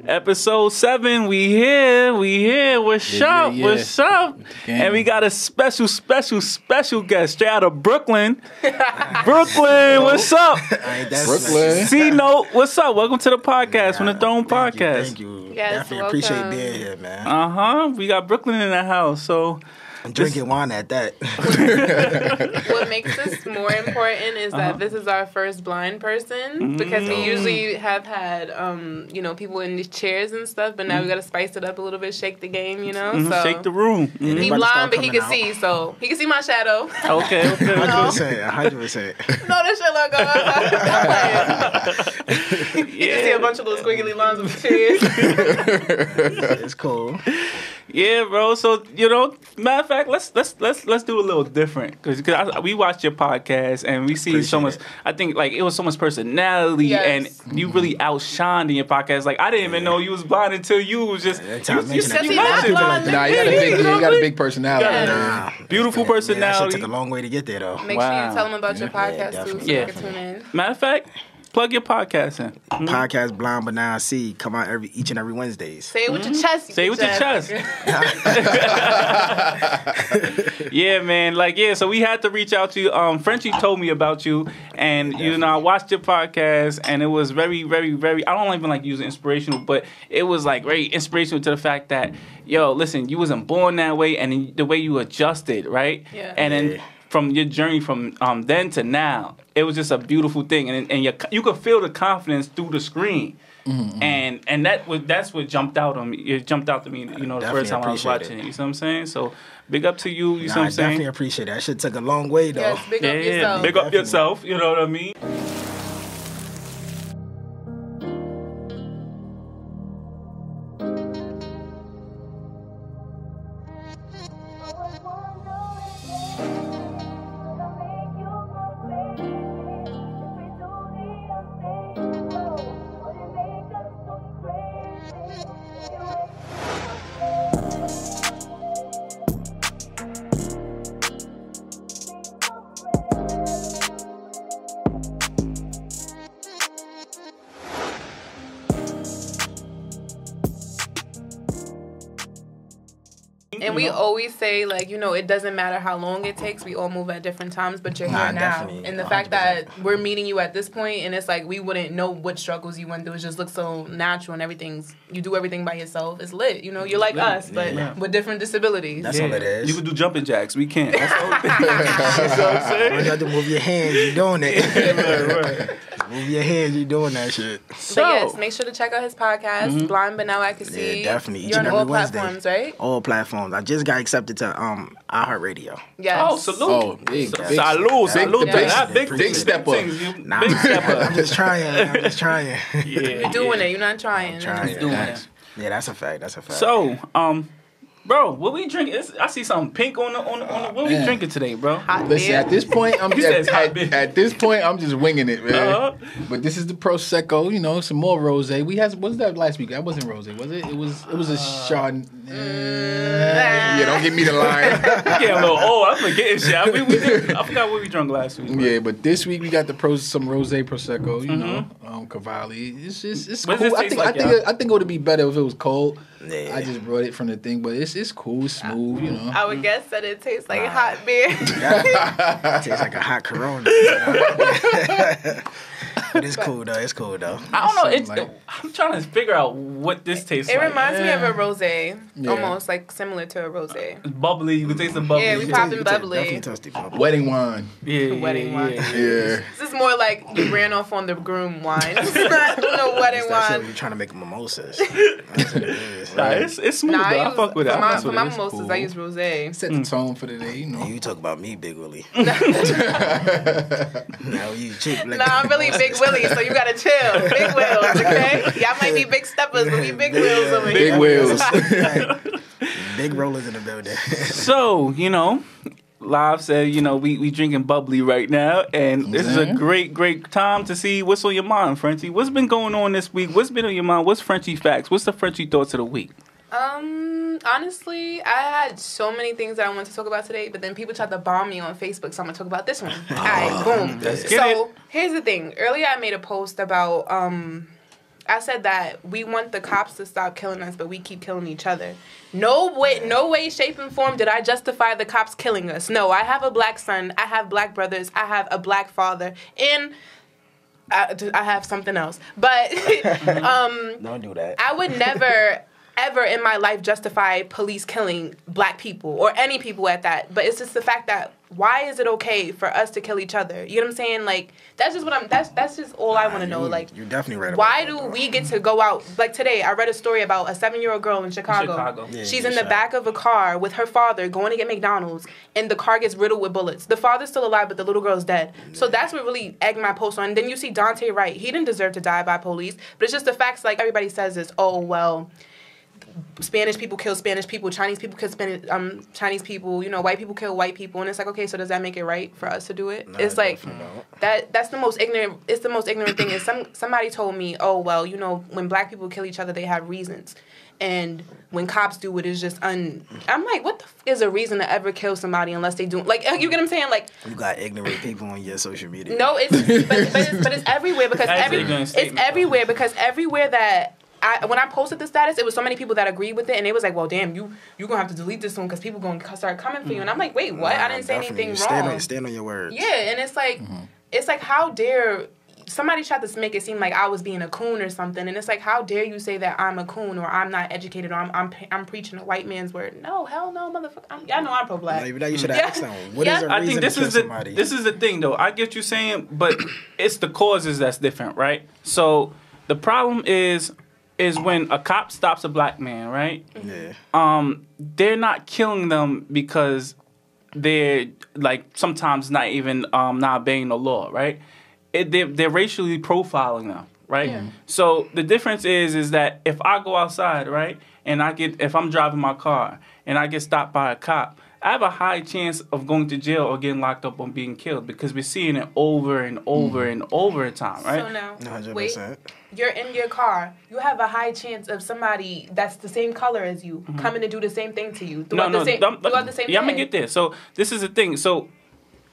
Episode 7, we here. What's up? What's up? And we got a special guest straight out of Brooklyn. Brooklyn, what's up? Brooklyn. C-Note, what's up? Welcome to the podcast, from the Throne Podcast. Thank you. Yes, Definitely appreciate being here, man. We got Brooklyn in the house, so... I'm drinking wine at that. What makes this more important is that this is our first blind person, because we usually have had, people in these chairs and stuff, but now we got to spice it up a little bit, shake the game, So shake the room. He blind, but he can see, so he can see my shadow. Okay. 100%. No, this shit look good. You can see a bunch of little squiggly lines on the chairs. It's cool. Yeah, bro. So matter of fact, let's do a little different because we watched your podcast and we see so much. I think it was so much personality and you really outshined in your podcast. Like I didn't even know you was blind until you was just. Nah, you got a big personality. Yeah. Beautiful personality. That took a long way to get there, though. Make sure you tell them about your podcast too, so they can tune in. Matter of fact. Plug your podcast in. Podcast Blind But Now I See come out each and every Wednesdays. Say it with your chest. Say it with your chest. Yeah, man. So we had to reach out to you. Frenchie told me about you, and I watched your podcast, and it was very, very, very. I don't even using inspirational, but it was very inspirational to the fact that, listen, you wasn't born that way, and the way you adjusted, right? Yeah. And then. From your journey from then to now, it was just a beautiful thing, and you could feel the confidence through the screen, and that's what jumped out on me. It jumped out to me, the first time I was watching it. You see what I'm saying? So big up to you. You see what I'm saying? I definitely appreciate that. That shit took a long way though. Yes, big up yourself. Big up yourself. You know what I mean? And we always say, it doesn't matter how long it takes. We all move at different times, but you're here now. And the 100%. Fact that we're meeting you at this point, and it's we wouldn't know what struggles you went through. It just looks so natural, and you do everything by yourself. It's lit. You're like us, but with different disabilities. That's all it is. You can do jumping jacks. We can't. That's all it is. You know what I'm saying? You have to move your hands. You're doing it. Right. Move your hands. You're doing that shit. So yes, make sure to check out his podcast, Blind But Now I Can See. Yeah, definitely. You're on all platforms, right? All platforms. I just got accepted to iHeartRadio. Yes. Oh, salute. Oh, big step up. Nah, big step up. I'm just trying. Yeah, you're doing it. You're not trying. I'm trying. Doing it. Yeah, that's a fact. So, bro, what we drinking? I see something pink on the. What we drinking today, bro? Listen, at this point, I'm just winging it, man. But this is the Prosecco, some more rosé. What was that last week? That wasn't rosé, was it? It was a Chardonnay. Yeah, don't give me the line. Getting a little old. I'm forgetting shit. I forgot what we drank last week. Bro. Yeah, but this week we got some rosé Prosecco. Cavalli. It's what cool. Does this taste like, I think it would be better if it was cold. Yeah. I just brought it from the thing, but it's cool, it's smooth, I would guess that it tastes like hot beer. It tastes like a hot Corona. But it's cool though. I don't know. I'm trying to figure out what this tastes like. It reminds me of a rosé, almost similar to a rosé. It's bubbly. You can taste the bubbly. Yeah, we popping bubbly. Wedding wine. Yeah, wedding wine. Yeah. This is more like you ran off on the groom wine. It's not no wedding wine. You're trying to make mimosas. That's what it is. Nah, it's smooth. Though. I fuck with it. For my mimosas, I use rosé. Set the tone for the day, You talk about me, Big Willie. Now you cheap. Nah, I'm really Big Willie, so you gotta chill. Big wheels, okay? Y'all might be big steppers, but we big wheels over here. Big wheels. Big rollers in the building. So, Live said, we drinking bubbly right now, and this is a great, great time to see what's on your mind, Frenchie. What's been going on this week? What's been on your mind? What's Frenchie facts? What's the Frenchie thoughts of the week? Honestly, I had so many things that I wanted to talk about today, but then people tried to bomb me on Facebook, so I'm gonna talk about this one. All right, boom. So here's the thing. Earlier, I made a post about I said that we want the cops to stop killing us, but we keep killing each other. No way, shape, and form did I justify the cops killing us. No, I have a black son, I have black brothers, I have a black father, and I have something else. But don't do that. I would never ever in my life justify police killing black people or any people at that. But it's just the fact that why is it okay for us to kill each other? You know what I'm saying? Like, that's just what that's just all I want to know. Like, you're definitely right. Why do we get to go out? Like today, I read a story about a 7-year-old girl in Chicago. Yeah, she's in the back of a car with her father going to get McDonald's, and the car gets riddled with bullets. The father's still alive, but the little girl's dead. Yeah. So that's what really egged my post on. And then you see Dante Wright. He didn't deserve to die by police, but it's just the facts. Like everybody says is, oh well, Spanish people kill Spanish people, Chinese people kill Chinese people, you know, white people kill white people, and it's like, okay, so does that make it right for us to do it? It's like that's the most ignorant. It's the most ignorant thing. Is somebody told me, oh well, you know, when black people kill each other, they have reasons, and when cops do it, it's just I'm like, what the is a reason to ever kill somebody unless they do like, you get what I'm saying? Like, you got ignorant people on your social media. No, it's but it's everywhere because it's everywhere because everywhere that. When I posted the status, it was so many people that agreed with it, and they was like, well, damn, you gonna have to delete this soon because people gonna start coming for you. And I'm like, wait, what? I didn't say anything wrong. Stand on your words. Yeah, and it's like, how dare somebody tried to make it seem like I was being a coon or something, and it's like, how dare you say that I'm a coon or I'm not educated or I'm preaching a white man's word? No, hell no, motherfucker. I know I'm pro-black. Maybe that you should have asked them. What is a reason I think this to kill is somebody? This is the thing, though. I get you saying, but it's the causes that's different, right? So the problem is when a cop stops a black man, right? Yeah. They're not killing them because they're like sometimes not even not obeying the law, right? They're racially profiling them, right? Yeah. So the difference is that if I go outside, right, and if I'm driving my car and I get stopped by a cop, I have a high chance of going to jail or getting locked up or being killed because we're seeing it over and over and over time, right? So now, 100%. wait, you're in your car. You have a high chance of somebody that's the same color as you coming to do the same thing to you. I'm going to get there. So this is the thing. So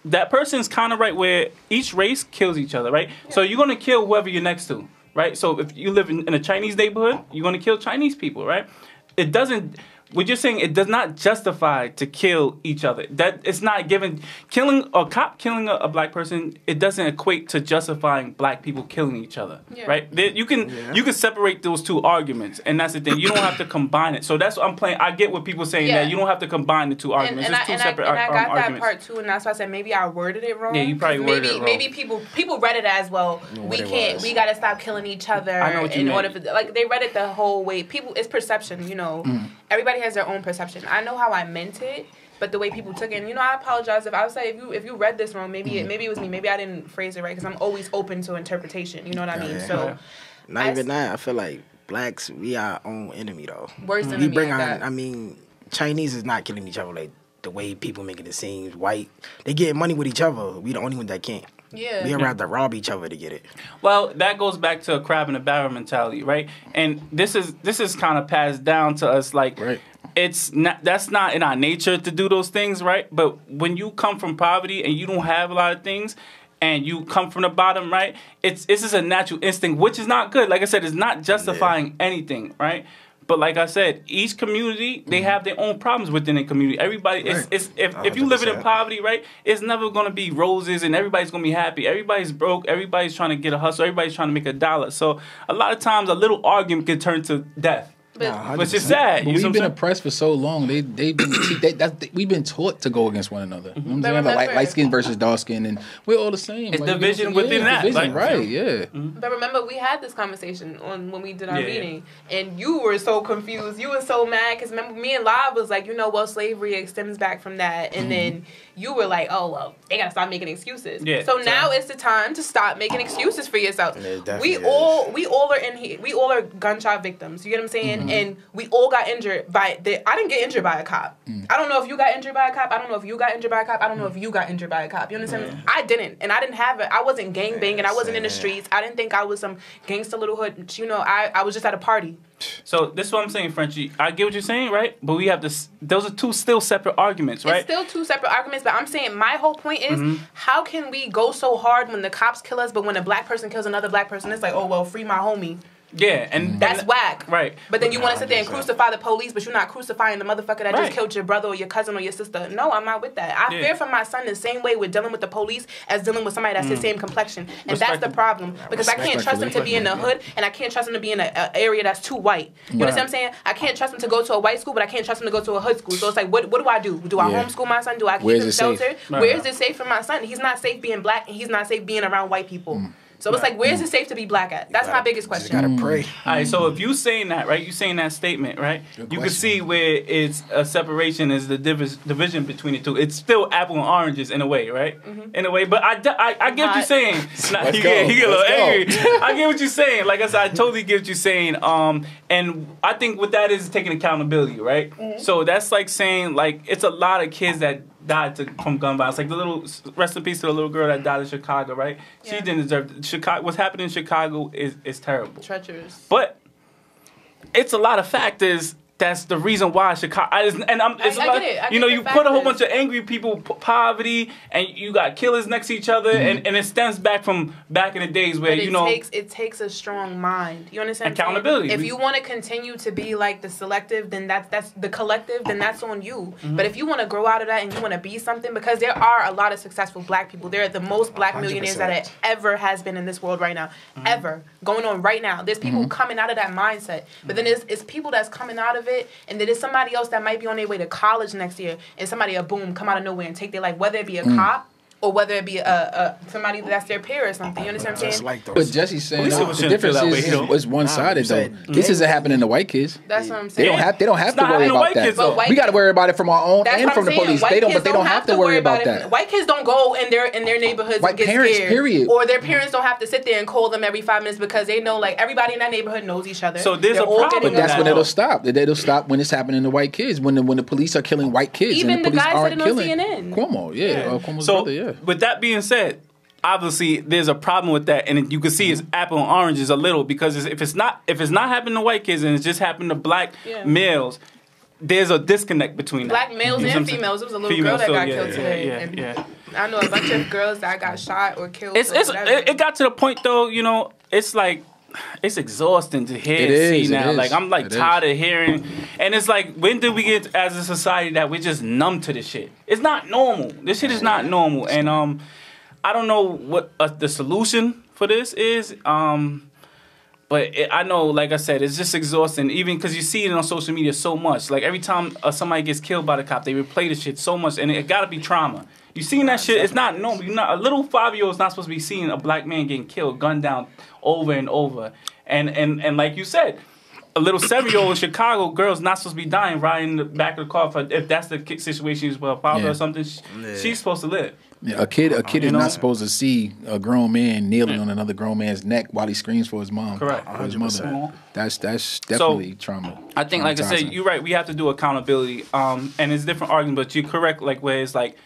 that person's kind of right where each race kills each other, right? Yeah. So you're going to kill whoever you're next to, right? So if you live in a Chinese neighborhood, you're going to kill Chinese people, right? It doesn't... We're just saying it does not justify to kill each other. That it's not given. Killing a cop, killing a black person, it doesn't equate to justifying black people killing each other, right? You can separate those two arguments, and that's the thing. You don't have to combine it. So that's what I'm playing. I get what people saying that you don't have to combine the two arguments. It's two separate arguments. And I got that part too, and that's why I said maybe I worded it wrong. Yeah, you probably worded it wrong. Maybe people read it as well. We gotta stop killing each other. I know what you mean. Order for like they read it the whole way. People, it's perception. You know, everybody has their own perception. I know how I meant it, but the way people took it, and, you know, I apologize if I would say if you read this wrong, maybe it was me, maybe I didn't phrase it right because I'm always open to interpretation. You know what I mean? Yeah. So, not even that. I feel like blacks, we our own enemy though. Worst enemy. We bring on. I mean, Chinese is not killing each other like the way people making it seem. White, they getting money with each other. We the only one that can't. Yeah. We'd rather rob each other to get it. Well, that goes back to a crab in a barrel mentality, right? And this is kind of passed down to us, like that's not in our nature to do those things, right? But when you come from poverty and you don't have a lot of things, and you come from the bottom, right? It's just a natural instinct, which is not good. Like I said, it's not justifying anything, right? But like I said, each community, they have their own problems within the community. Everybody, if you live in poverty, right, it's never going to be roses and everybody's going to be happy. Everybody's broke. Everybody's trying to get a hustle. Everybody's trying to make $1. So a lot of times a little argument can turn to death. Which is sad. But we've been oppressed for so long. We've been taught to go against one another. You know what I'm saying? Like light skin versus dark skin, and we're all the same. It's division within that. Division, right? Yeah. But remember, we had this conversation when we did our meeting, and you were so confused. You were so mad because remember, me and Live was like, slavery extends back from that, and then you were like, oh well, they gotta stop making excuses. Yeah. So now it's the time to stop making excuses for yourself. We all are in here. We all are gunshot victims. You get what I'm saying? and we all got injured by I didn't get injured by a cop. I don't know if you got injured by a cop. I don't know if you got injured by a cop. I don't know if you got injured by a cop. You understand? I didn't, and I didn't have it. I wasn't gang banging. I wasn't in the streets. I didn't think I was some gangster little hood. You know, I was just at a party. So this is what I'm saying, Frenchie. I get what you're saying, right? But we have this. Those are two still separate arguments, right? It's still two separate arguments, but I'm saying my whole point is how can we go so hard when the cops kill us, but when a black person kills another black person, it's like, oh well, free my homie. Yeah, and that's whack. Right. But then you want to sit there and crucify the police, but you're not crucifying the motherfucker that just killed your brother or your cousin or your sister. No, I'm not with that. I fear for my son the same way with dealing with the police as dealing with somebody that's the same complexion. And that's the problem. Because I can't trust him to be in the hood, and I can't trust him to be in an area that's too white. You understand what I'm saying? I can't trust him to go to a white school, but I can't trust him to go to a hood school. So it's like, what do I do? Do I homeschool my son? Do I keep him sheltered? Where is it safe for my son? He's not safe being black, and he's not safe being around white people. So it's like, where is it safe to be black at? That's my biggest question. You gotta pray. All right, so if you saying that, right, you saying that statement, right, you can see where it's a separation is the division between the two. It's still apple and oranges in a way, right? In a way, but I get what you're saying. You get a little angry. I get what you're saying. Like I said, I totally get what you're saying. And I think what that is taking accountability, right? So that's like saying, like, it's a lot of kids that died from gun violence. Like the little, rest in peace to the little girl that died in Chicago, right? Yeah. She didn't deserve it. Chicago. What's happening in Chicago is terrible. Treacherous. But it's a lot of factors. That's the reason why Chicago. I get it. You put a whole bunch of angry people, poverty, and you got killers next to each other, and it stems back from back in the days where it takes a strong mind. You understand? Accountability. If you want to continue to be like the selective, then that's the collective. Then that's on you. But if you want to grow out of that and you want to be something, because there are a lot of successful black people. There are the most black 100%. Millionaires that it ever has been in this world right now, ever going on right now. There's people coming out of that mindset, but then it's people that's coming out of it, and then there's somebody else that might be on their way to college next year, and somebody boom come out of nowhere and take their life, whether it be a cop or whether it be somebody that's their peer or something. You understand what I'm saying? Like but Jesse's saying the difference is one-sided though. This isn't happening to white kids. That's what I'm saying. They don't have to worry about that. We got to worry about it from our own and from the police. They don't have to worry about that. White kids don't go in their neighborhoods and get scared. Period. Or their parents don't have to sit there and call them every 5 minutes because they know like everybody in that neighborhood knows each other. So there's a problem. But that's when it'll stop. It'll stop when it's happening to white kids. When the police are killing white kids. Even the guys aren't that are on CNN. Cuomo, Cuomo's brother, yeah. With that being said, obviously there's a problem with that, and you can see it's apple and oranges a little because if it's not happening to white kids and it's just happening to black males, there's a disconnect between black males and females. It was a little girl that got killed today. Yeah. I know a bunch of girls that got shot or killed. It got to the point though, it's like. It's exhausting to hear now. Like I'm like tired of hearing, and it's like when did we get as a society that we're just numb to this shit? It's not normal. This shit is not normal, and I don't know what the solution for this is. But I know, like I said, it's just exhausting. Even because you see it on social media so much. Like every time somebody gets killed by the cop, they replay the shit so much, and it gotta be trauma. You seen that shit? It's not normal. A little 5-year-old is not supposed to be seeing a black man getting killed, gunned down over and over. And like you said, a little 7-year-old in Chicago girl's not supposed to be dying riding in the back of the car if that's the situation she's with a father or something. She's supposed to live. Yeah, a kid is not supposed to see a grown man kneeling on another grown man's neck while he screams for his mom. Correct. Or his mother. That's definitely trauma. I think, like I said, you're right. We have to do accountability. And it's different arguments, but you're correct. Like where it's like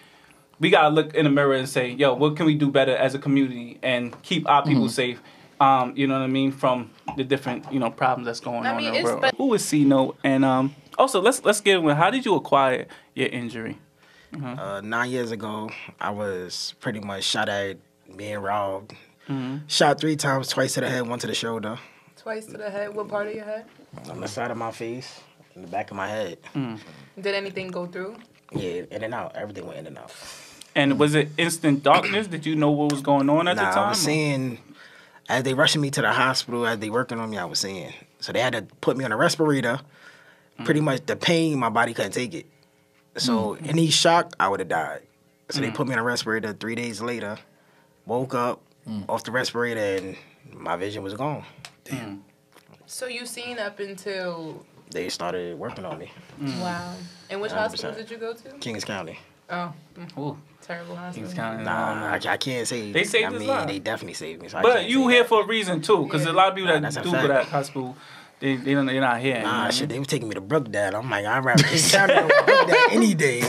we gotta look in the mirror and say, "Yo, what can we do better as a community and keep our people safe?" You know what I mean? From the different problems that's going on in the world. Who is C-Note? And also let's get into how did you acquire your injury? 9 years ago, I was pretty much shot at, being robbed. Shot 3 times, twice to the head, 1 to the shoulder. Twice to the head? What part of your head? On the side of my face, in the back of my head. Did anything go through? Yeah, in and out. Everything went in and out. And was it instant darkness? Did you know what was going on at the time? I was seeing, as they rushing me to the hospital, as they working on me, I was seeing. So they had to put me on a respirator. Pretty much the pain, my body couldn't take it. So any shock, I would have died. So they put me on a respirator 3 days later. Woke up off the respirator and my vision was gone. Damn. So you seen up until they started working on me. Wow. And which 100%. Hospital did you go to? Kings County. Oh. Ooh. Terrible hospital. Kings County. Nah, I can't say. They saved his life. They definitely saved me. So but you here for a reason too, because a lot of people that do go to that hospital, They're not here. Nah, shit, they were taking me to Brookdale. I'm like, I'd rather just shout out Brookdale any day.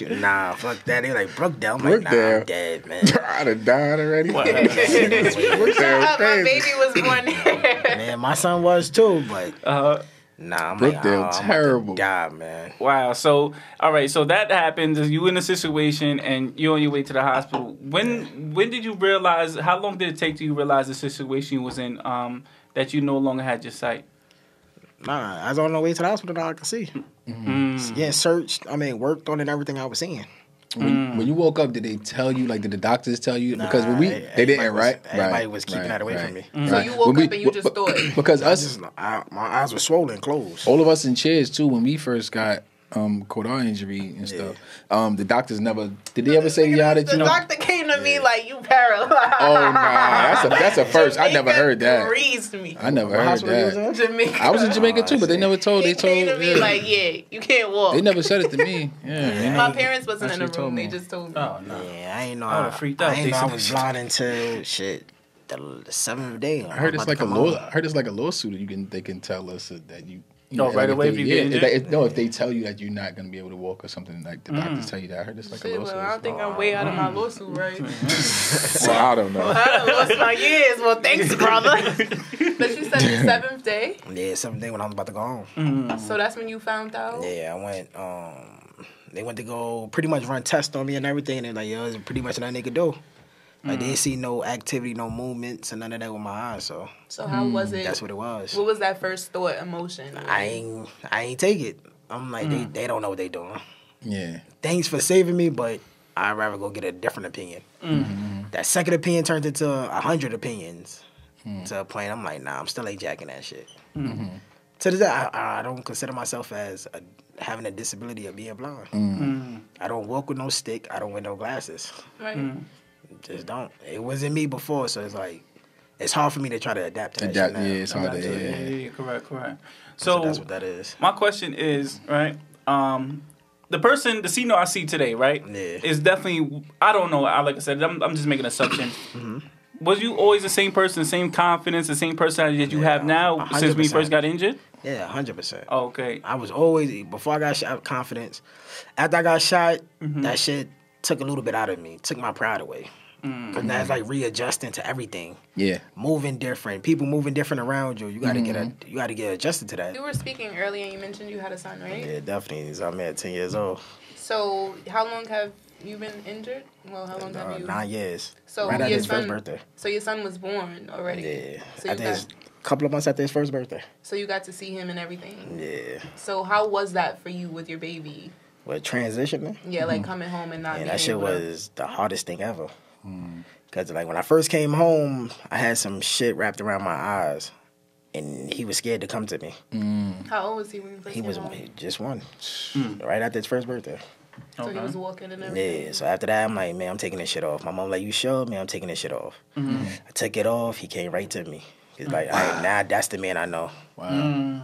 Nah, fuck that. They like Brookdale. I'm like, nah, I'm dead, man. I'd have died already. My baby was born there. Man, my son was too, but nah, I'm Brookdale, like, terrible. God, man. Wow. So, all right. So that happens. You in a situation, and you're on your way to the hospital. When did you realize? How long did it take till you realize the situation you was in? That you no longer had your sight. Nah, I was on the way to the hospital. All I could see. Yeah, searched. I mean, worked on it. Everything I was seeing. When you woke up, did they tell you? Like, did the doctors tell you? Nah, Because when they didn't, right? Everybody was keeping that away from me. So you woke up and you just thought. Because my eyes were swollen, closed. all of us in chairs too, when we first got caught our injury and stuff, the doctors never. Did they ever say to y'all that you The know? doctor came to me like, you paralyzed. Oh nah, that's a first. I never heard that. Freezed me. I never heard that. Jamaica. I was in Jamaica too, but they never told. He They told. came to me like, yeah, you can't walk. They never said it to me. Yeah. My parents wasn't in the Actually told room. me. They just told me. Oh no. Yeah, I ain't know. I would've freaked out. I ain't know I They was said- blind until shit the seventh day. I heard it's like a law. I heard it's like a lawsuit. They can tell us that you. Oh, right away if you get injured? No, if they tell you that you're not gonna be able to walk or something, like the doctors tell you that. I heard it's like a Shit, lawsuit. well, I don't think I'm way out of my lawsuit, right? Well, I don't know. I done lost my years. Well, thanks, brother. But you said the seventh day? Yeah, seventh day when I was about to go home. So that's when you found out? Yeah, I went. They went to go pretty much run tests on me and everything, and like, yo, it's pretty much nothing they could do. Like, they didn't see no activity, no movements, and none of that with my eyes. So how was it? that's what it was. What was that first thought, emotion? I ain't take it. I'm like, they don't know what they doing. Yeah. Thanks for saving me, but I'd rather go get a different opinion. That second opinion turned into 100 opinions to a point. I'm like, nah, I'm still ain't jacking that shit. To this day, I don't consider myself as having a disability of being blind. I don't walk with no stick. I don't wear no glasses. Right. Just don't. It wasn't me before, so it's like it's hard for me to try to adapt to that Adapt, shit now. yeah, it's hard to- Adapt to it. Yeah, correct. So So that's what that is. my question is, right? The person, the Cino I see today, right? Yeah. Is definitely. I don't know. Like I said, I'm just making assumptions. Was you always the same person, the same confidence, the same personality that you have now since we 100%. first got injured? Yeah, 100%. Oh, okay. I was always before I got shot, confidence. After I got shot, that shit took a little bit out of me. Took my pride away. Cause now it's like readjusting to everything. Yeah. Moving different, people moving different around you. You gotta get adjusted to that. You were speaking earlier and you mentioned you had a son, right? Yeah, definitely. So I'm at 10 years old. So how long have you been injured? Well, how long have you? 9 years. So right after your his son, first birthday. So your son was born already. Yeah. So After his couple of months after his first birthday. So you got to see him and everything. Yeah. So how was that for you with your baby? What, transitioning? Yeah, like coming home and not. Yeah, being that shit able to- was the hardest thing ever. Cause like when I first came home, I had some shit wrapped around my eyes, and he was scared to come to me. How old was he when you first He came was home? just one, right after his first birthday. So he was walking and everything. Yeah. So after that, I'm like, man, I'm taking this shit off. My mom like, you sure? Man, I'm taking this shit off. I took it off. He came right to me. He's like, all right, now that's the man I know. Wow.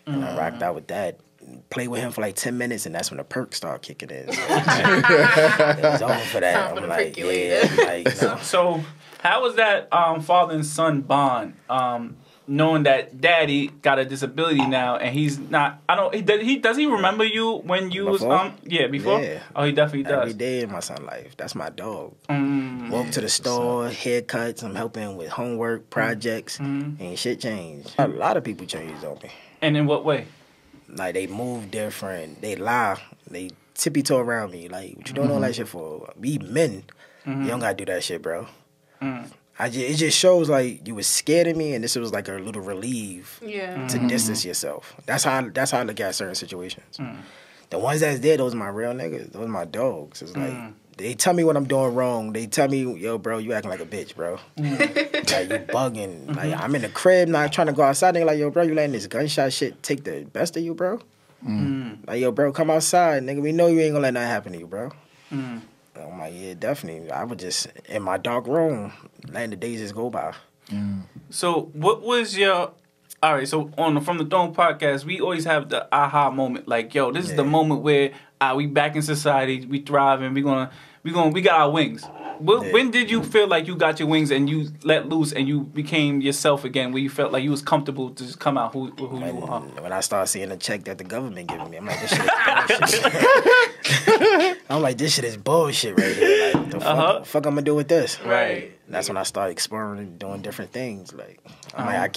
And I rocked out with that. Played with him for like 10 minutes, and that's when the perks start kicking in. So, it was over for that. Time for I'm the like, percolator. yeah, like, no. So how was that father and son bond? Knowing that daddy got a disability now and he's not. I don't. Does he remember you when you Before? was before? Yeah. Oh, he definitely does. Every day in my son's life. That's my dog. Walk to the store, haircuts. I'm helping with homework, projects, and shit changed. A lot of people changed on me. And in what way? Like, they move different. They lie. They tippy-toe around me. Like, what you doing all that shit for? We men. You don't gotta do that shit, bro. It just shows, like, you was scared of me, and this was, like, a little relief Yeah. to distance yourself. That's how I look at certain situations. The ones that's there, those are my real niggas. Those are my dogs. It's like, they tell me what I'm doing wrong. They tell me, yo, bro, you acting like a bitch, bro. Like, you bugging. Like, I'm in the crib, not trying to go outside. They like, yo, bro, you letting this gunshot shit take the best of you, bro? Like, yo, bro, come outside, nigga. We know you ain't gonna let nothing happen to you, bro. I'm like, yeah, definitely. I would just, in my dark room, letting the days just go by. So what was your? All right, so from the Throne podcast, we always have the aha moment. Like, yo, this is the moment where we back in society, we thriving, we're we got our wings. When did you feel like you got your wings and you let loose and you became yourself again? Where you felt like you was comfortable to just come out who you are? When I started seeing the check that the government giving me, I'm like, this shit is bullshit. I'm like, this shit is bullshit right here. Like, the fuck I'm gonna do with this? Right. That's when I started exploring and doing different things. Like, I'm like,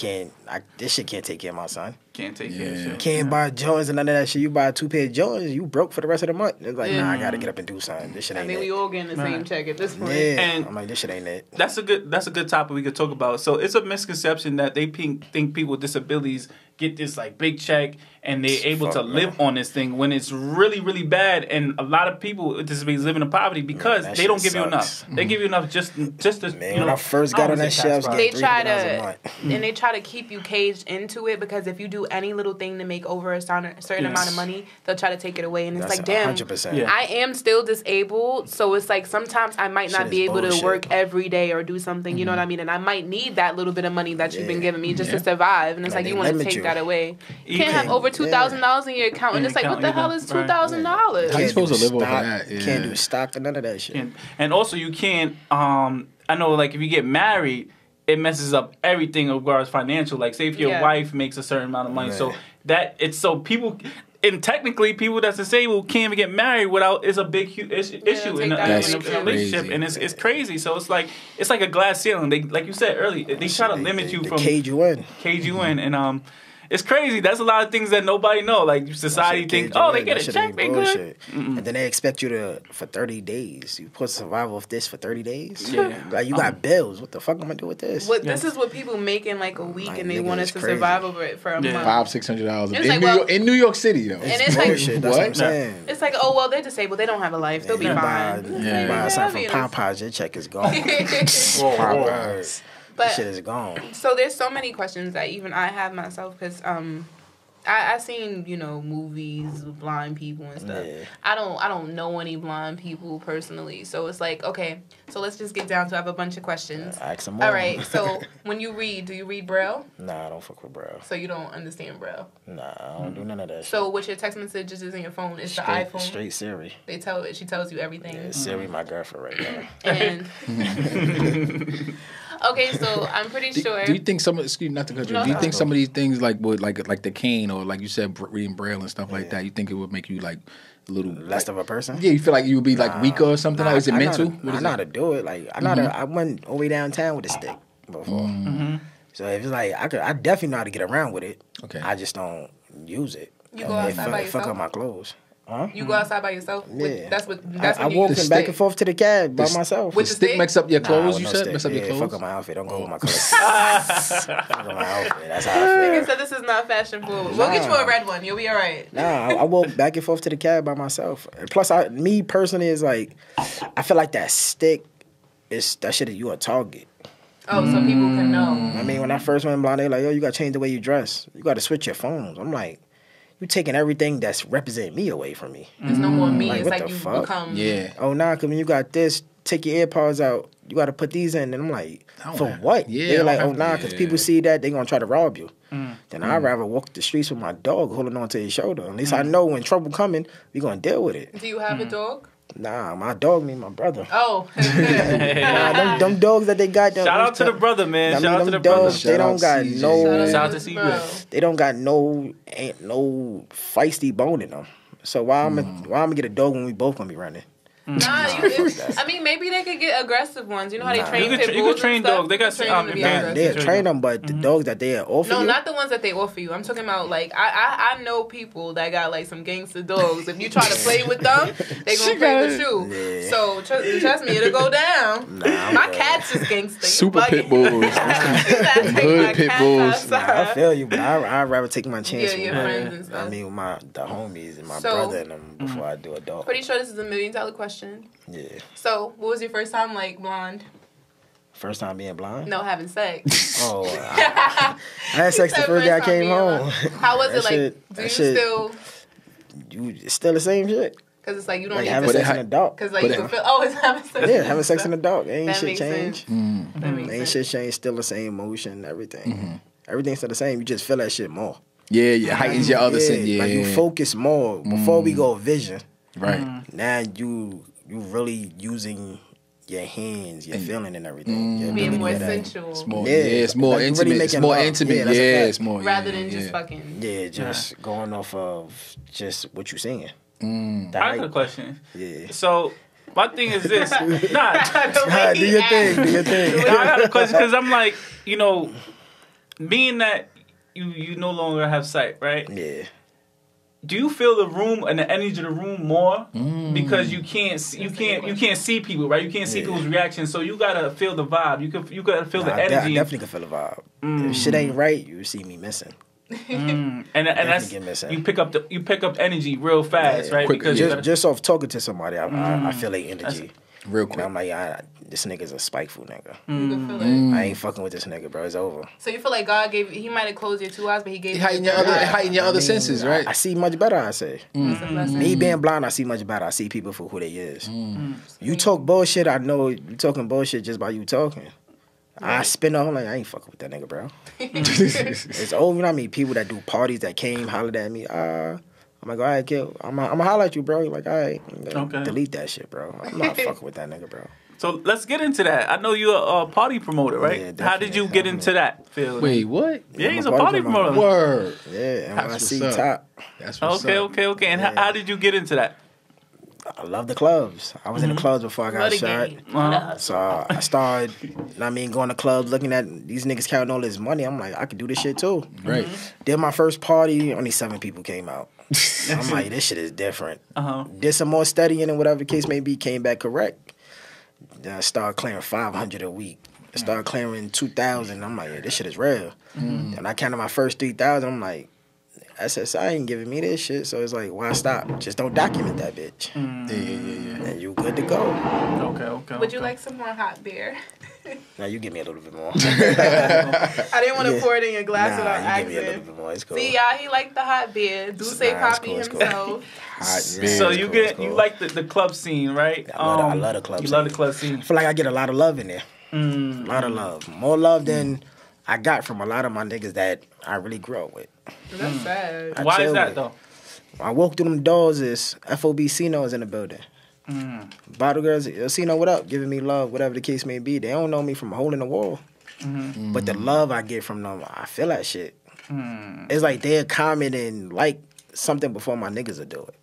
this shit can't take care of my son. Can't take care of shit. Can't buy Jordans and none of that shit. You buy 2 pair of Jordans, you broke for the rest of the month. It's like, nah, I gotta get up and do something. This shit ain't it. We all getting the same check at this point. Yeah, and I'm like, this shit ain't it. That's a good topic we could talk about. So it's a misconception that they think people with disabilities get this like big check and they're able to live on this thing when it's really, really bad. And a lot of people with disabilities live in poverty because they don't give you enough. They give you enough just to, when I first got on that shit, I was getting $300 a month. And they try to keep you caged into it because if you do any little thing to make over a certain amount of money, they'll try to take it away. And it's like, damn, 100%. I am still disabled, so it's like sometimes I might not be able to work every day or do something, you know what I mean? And I might need that little bit of money that you've been giving me just to survive. And it's like, you want to take that away. You can't have over $2,000 in your account. And it's like, what the hell is $2,000? How you supposed to live off of that? You can't do stock or none of that shit. And also you can't, I know like if you get married, it messes up everything as far as financial. Like say if your wife makes a certain amount of money. So people... And technically, people that's disabled can't even get married without. It's a big issue in a relationship, and it's crazy. So it's like a glass ceiling. They, like you said earlier, they try to limit you from cage you in, and it's crazy. That's a lot of things that nobody know. Like society think, they get a check, they good. And then they expect you for 30 days. You put survival of this for 30 days. Yeah, like you got bills. What the fuck am I gonna do with this? This is what people make in like a week, and they want us to survive over it for a month. $500-$600 in New York City though. And it's bullshit. That's what I'm saying. It's like, they're disabled. They don't have a life. They'll be fine. Buy something from Popeyes. Your check is gone. Popeyes. But shit is gone. So there's so many questions that even I have myself because I seen movies with blind people and stuff. Yeah. I don't know any blind people personally, so it's like okay. So let's just get down to I have a bunch of questions. Ask some more. All right. So when you read, do you read Braille? Nah, I don't fuck with Braille. So you don't understand Braille? Nah, I don't do none of that. So with your text messages in your phone, it's the iPhone. Straight Siri. She tells you everything. Yeah, Siri, my girlfriend right now. And. Okay, so I'm pretty sure. Do you think some of these things like the cane or like you said reading Braille and stuff like that? You think it would make you like a little less of a person? Yeah, you feel like you would be like weaker or something. Is it mental? I know how to do it. Like I went all the way downtown with a stick before. Mm-hmm. So if it's like I definitely know how to get around with it. Okay, I just don't use it. You go outside by yourself? Fuck up my clothes. Huh? You go outside by yourself? Yeah. That's I walk back and forth to the cab by myself. With the stick makes up your clothes, you said? Mess up your clothes? Fuck up my outfit. Don't go with my clothes. Fuck up my outfit. That's how I feel. Nigga said this is not fashion forward. We'll get you a red one. You'll be all right. Nah, I walk back and forth to the cab by myself. And plus, me personally is like, I feel like that stick, that shit is you a target. Oh, so people can know. I mean, when I first went blind, they like, yo, you got to change the way you dress. You got to switch your phones. I'm like, you taking everything that's representing me away from me. There's no more me. Like, it's like you fuck? Become... Yeah. Oh, nah, because when you got this, take your AirPods out. You got to put these in. And I'm like, for what? Yeah, they're like, oh, nah, because people see that, they're going to try to rob you. Then I'd rather walk the streets with my dog holding on to his shoulder. At least I know when trouble coming, we going to deal with it. Do you have a dog? Nah, my dog mean my brother. Oh. Them dogs that they got. Shout out to the brother, man. Shout out to the brother. They don't got no. Shout out to CJ. They don't got no feisty bone in them. So why I'm gonna get a dog when we both gonna be running? Nah, I mean, maybe they could get aggressive ones. You know how they train pit bulls. You could train dogs. They got they train them, but the dogs that they offer you. No, not the ones that they offer you. I'm talking about like I know people that got like some gangster dogs. If you try to play with them, they gonna play with you. Yeah. So trust me, it'll go down. My cats is gangster. Super pit bulls. Hood pit bulls. I feel you, but I'd rather take my chance. Yeah, your friends and stuff. I mean, with the homies and my brother and them before I do a dog. Pretty sure this is $1 million question. Yeah. So, what was your first time like blonde? First time being blind? No, having sex. Oh, I had sex the first day I came home. How was it like? Do you still? It's still the same shit. Because it's like you don't like need having sex in the dark. Because like you can feel. Oh, it's having sex. Yeah, having sex in the dark. Ain't shit changed. Ain't shit changed. Still the same emotion. Everything. Everything's still the same. You just feel that shit more. Yeah. Heightens your other sense. Yeah. Like you focus more. Before we go vision. Right. Now you you really using your hands, your feeling and everything. Being more sensual. It's more intimate. Really it's more intimate. Yeah, it's more. Rather than just fucking. Yeah, just going off of just what you're saying. I got a question. Yeah. So my thing is this. Do your thing. I got a question because I'm like, you know, being that you no longer have sight, right? Yeah. Do you feel the room and the energy of the room more because you can't see people, right? You can't see people's reactions, so you gotta feel the vibe. You gotta feel the energy. I definitely can feel the vibe. If shit ain't right, you see me missing. And that's you pick up energy real fast, right? Quick, because just off talking to somebody, I feel their energy real quick. And I'm like, this nigga's a spiteful nigga. You can feel it. I ain't fucking with this nigga, bro. It's over. So you feel like God he might have closed your 2 eyes, but he gave heighten your other senses, right? I see much better, I say. Me being blind, I see much better. I see people for who they is. You talk bullshit, I know you talking bullshit just by you talking. I spin off like, I ain't fucking with that nigga, bro. It's over. You know what I mean? People that do parties that came, hollered at me. I'm like, all right, kid. I'm gonna holler at you, bro. You're like, all right. Okay. Delete that shit, bro. I'm not fucking with that nigga, bro. So let's get into that. I know you're a party promoter, right? Yeah, how did you get into that field? Wait, what? Yeah, he's a party promoter. Word. Yeah, and when I see top. That's what's up. Okay. And how did you get into that? I love the clubs. I was in the clubs before I got shot. So I started, going to clubs, looking at these niggas counting all this money. I'm like, I could do this shit too. Right. Did my first party, only 7 people came out. I'm like, this shit is different. Did some more studying and whatever the case may be, came back correct. Then I started clearing 500 a week. I started clearing 2,000. I'm like, yeah, this shit is real. Then I counted my first 3,000. I'm like, SSI ain't giving me this shit, so it's like, why stop? Just don't document that bitch. Yeah. And you good to go. Okay. Would you like some more hot beer? Now you give me a little bit more. I didn't want to pour it in your glass without asking. Give me a little bit more. It's cool. See, y'all, he liked the hot beer. Do say Poppy himself. Hot beer. So you like the club scene, right? I love the club scene. You love the club scene. I feel like I get a lot of love in there. A lot of love. More love than I got from a lot of my niggas that I really grew up with. That's sad. Why is that, though? I walk through them doors, is FOB Cino is in the building. Bottle girls, Cino, what up? Giving me love, whatever the case may be. They don't know me from a hole in the wall. But the love I get from them, I feel that shit. It's like they'll comment and like something before my niggas will do it.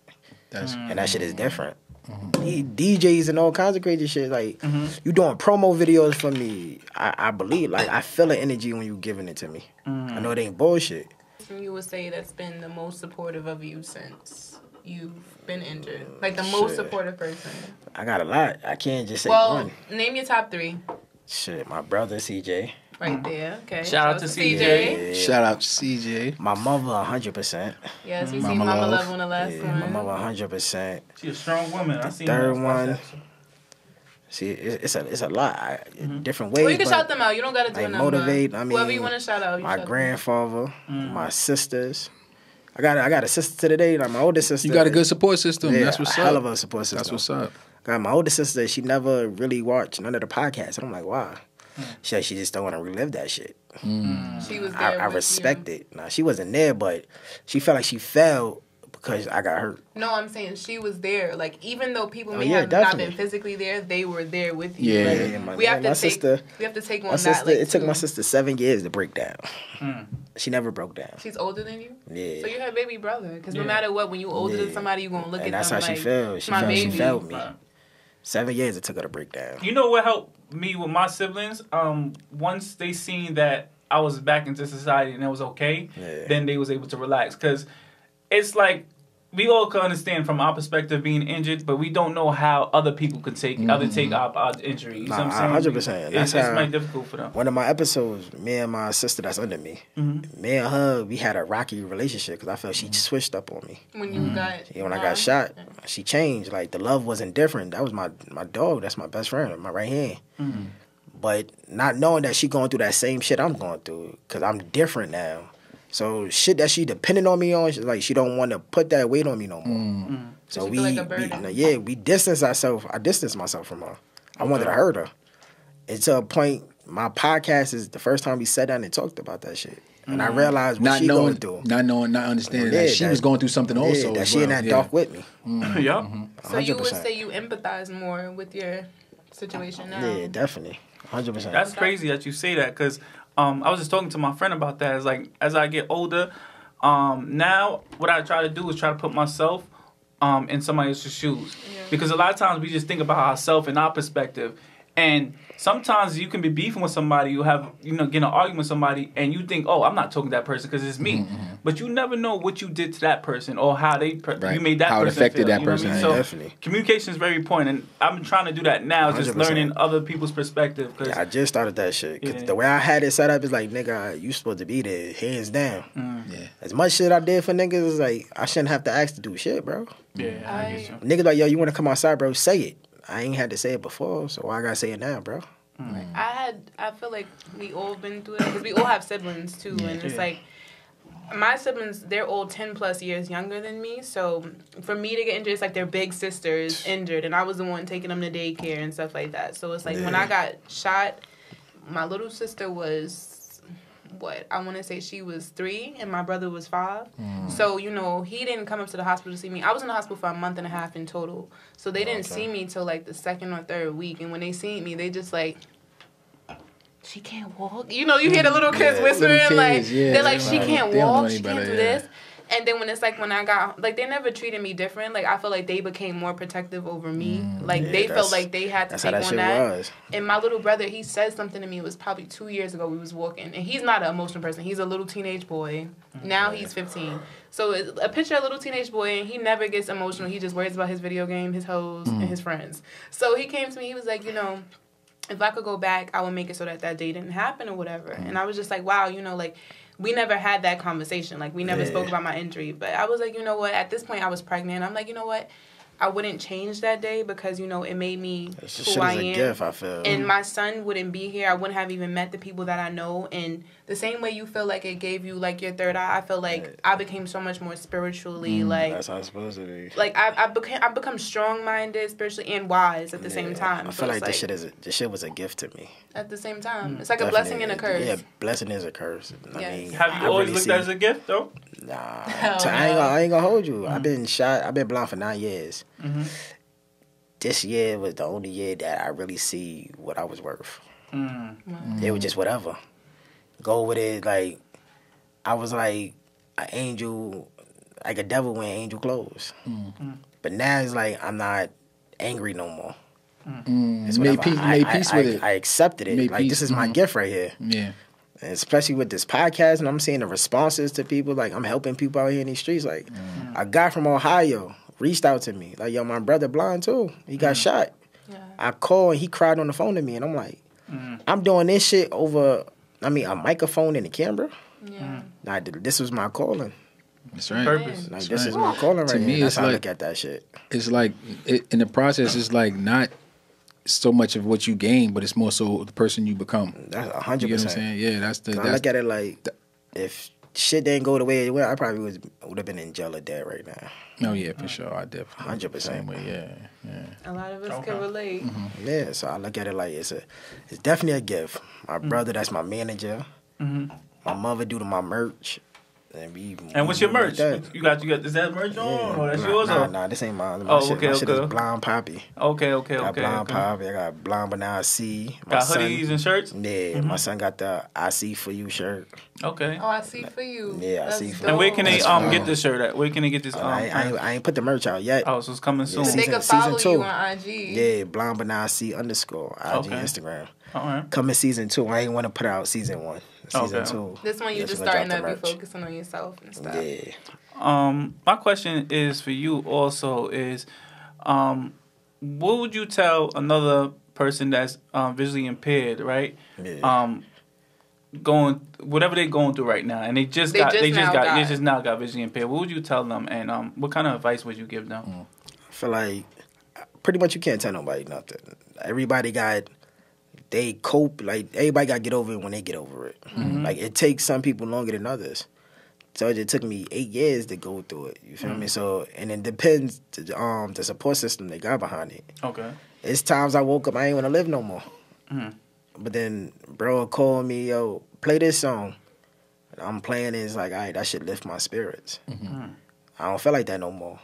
And that shit is different. DJs and all kinds of crazy shit. Like, you doing promo videos for me. I believe, like, I feel the energy when you giving it to me. I know it ain't bullshit. You would say that's been the most supportive of you since you've been injured? Like, the most supportive person? I got a lot. I can't just say one. Name your top 3. Shit, my brother, CJ. Right there, okay. Shout out to CJ. Yeah. Shout out to CJ. My mother, 100%. Yes, we see Mama Love on the last one. My mother, 100%. She's a strong woman. I seen Third one. See, it's a lot. Different ways. Well, you can shout them out. You don't got to do a number. Motivate. Whoever you want to shout out. My grandfather, my sisters. I got a sister today, like my older sister. You got a good support system. Yeah, that's what's up. A hell of a support system. That's what's up. Got my older sister. She never really watched none of the podcasts, and I'm like, wow. She just don't want to relive that shit. She was there. I respect it. Nah, she wasn't there, but she felt like she fell because I got hurt. No, I'm saying she was there. Like, even though people may have not been physically there, they were there with you. Yeah, like, we have to take on that. Like, it took my sister 7 years to break down. She never broke down. She's older than you? Yeah. So you had baby brother. Because no matter what, when you older than somebody, you're going to look at them like, that's how she felt. She felt me. 7 years it took her to break down. You know what helped me with my siblings? Once they seen that I was back into society and it was okay, then they was able to relax. Because it's like, we all can understand from our perspective being injured, but we don't know how other people could take our injuries. You know what I'm saying? 100%. It's very difficult for them. One of my episodes, me and my sister that's under me, me and her, we had a rocky relationship because I felt she switched up on me. When you got... when I got shot, she changed. Like, the love wasn't different. That was my dog. That's my best friend, my right hand. But not knowing that she going through that same shit I'm going through because I'm different now. So shit that she depending on me on, like she don't want to put that weight on me no more. So we distance ourselves. I distanced myself from her. I wanted to hurt her. And to a point, my podcast is the first time we sat down and talked about that shit. And I realized what she going through. Not understanding that she was going through something also. That she in that dark with me. Yep. So you would say you empathize more with your situation now? Yeah, definitely. 100%. That's crazy that you say that, because I was just talking to my friend about that. It's like, as I get older, now what I try to do is try to put myself in somebody else's shoes. Yeah. Because a lot of times we just think about ourselves and our perspective. And sometimes you can be beefing with somebody, you have, get an argument with somebody, and you think, oh, I'm not talking to that person because it's me. Mm-hmm. But you never know what you did to that person or how they you made that how person it affected feel, that person. So definitely. Communication is very important, and I've been trying to do that now, 100%. Just learning other people's perspective. I just started that shit. Cause the way I had it set up is like, nigga, you supposed to be there, hands down. Yeah. As much shit I did for niggas, is like, I shouldn't have to ask to do shit, bro. Yeah, I get you. Niggas like, yo, you want to come outside, bro? Say it. I ain't had to say it before, so why I gotta say it now, bro? I feel like we all been through it because we all have siblings too, and it's like my siblings, they're all 10 plus years younger than me, so for me to get injured, it's like their big sister is injured, and I was the one taking them to daycare and stuff like that. So it's like when I got shot, my little sister was I want to say she was 3 and my brother was 5. So, he didn't come up to the hospital to see me. I was in the hospital for a month and a half in total. So they didn't see me till like the 2nd or 3rd week. And when they seen me, they just like, she can't walk. You hear the little kids whispering, they're like, she can't walk, she can't do this. And then when I got, like, they never treated me different. Like, I feel like they became more protective over me. They felt like they had to take on that. Was. And my little brother, he said something to me. It was probably 2 years ago. We was walking. And he's not an emotional person. He's a little teenage boy. Now he's 15. So a picture of a little teenage boy, and he never gets emotional. He just worries about his video game, his hoes, and his friends. So he came to me. He was like, if I could go back, I would make it so that day didn't happen or whatever. And I was just like, wow, we never had that conversation. Like, we never spoke about my injury. But I was like, you know what? At this point, I was pregnant. I'm like, you know what? I wouldn't change that day because, it made me who I am. A gift, I feel. And my son wouldn't be here. I wouldn't have even met the people that I know. And the same way you feel like it gave you, like, your third eye, I feel like I became so much more spiritually, like... That's how it's supposed to be. Like, I've become strong-minded, spiritually, and wise at the same time. I feel like this shit was a gift to me. At the same time. It's like a blessing and a curse. Yeah, blessing is a curse. Yes. I mean, have you always looked at it as a gift, though? Nah. I ain't gonna hold you. I've been blind for 9 years. This year was the only year that I really see what I was worth. It was just whatever. Go with it. Like, I was like an angel, like a devil wearing angel clothes. But now it's like I'm not angry no more. Made peace with it. I accepted it. Like, this is my gift right here. Yeah. And especially with this podcast, and I'm seeing the responses to people. Like, I'm helping people out here in these streets. Like, a guy from Ohio reached out to me. Like, yo, my brother blind too. He got shot. Yeah. I called and he cried on the phone to me. And I'm like, I'm doing this shit over, a microphone and a camera. Yeah. Nah, this was my calling. That's right. Purpose. Like, this is my calling right here. That's how I look at that shit. It's like, in the process, it's like not so much of what you gain, but it's more so the person you become. That's 100%. You know what I'm saying? Yeah, that's I look at it like, if shit didn't go the way it went, I probably would have been in jail or dead right now. Oh yeah, for sure. I definitely 100%. Same way. Yeah. A lot of us can relate. Yeah, so I look at it like it's definitely a gift. My brother, that's my manager. My mother do to my merch. And what's your merch? You got is that merch on? Or that's yours? Nah, this ain't mine. My shit is Blonde Poppy. Okay. Got Blonde Poppy. I got Blonde Banana C. Got hoodies and shirts? Yeah, my son got the I See For You shirt. Okay. Oh, I see for you. Yeah, that's I see for dope. And where can they get this shirt at? Where can they get this? I ain't put the merch out yet. Oh, so it's coming soon. So they can follow you on IG. Yeah, Blonde Banana C _ IG Instagram. All right. Coming season 2. I ain't want to put out season 1. Season 2. This one you just starting to be focusing on yourself and stuff. Yeah. My question is for you also is, what would you tell another person that's visually impaired, right? Yeah. Going whatever they're going through right now, and they just now got visually impaired. What would you tell them, and what kind of advice would you give them? I feel like pretty much you can't tell nobody nothing. Everybody they cope, like everybody got to get over it when they get over it. Like, it takes some people longer than others. So it took me 8 years to go through it. You feel me? So, and it depends the support system they got behind it. Okay. It's times I woke up, I ain't want to live no more. But then bro called me, yo, play this song. I'm playing it, it's like, all right, that should lift my spirits. Mm-hmm. I don't feel like that no more.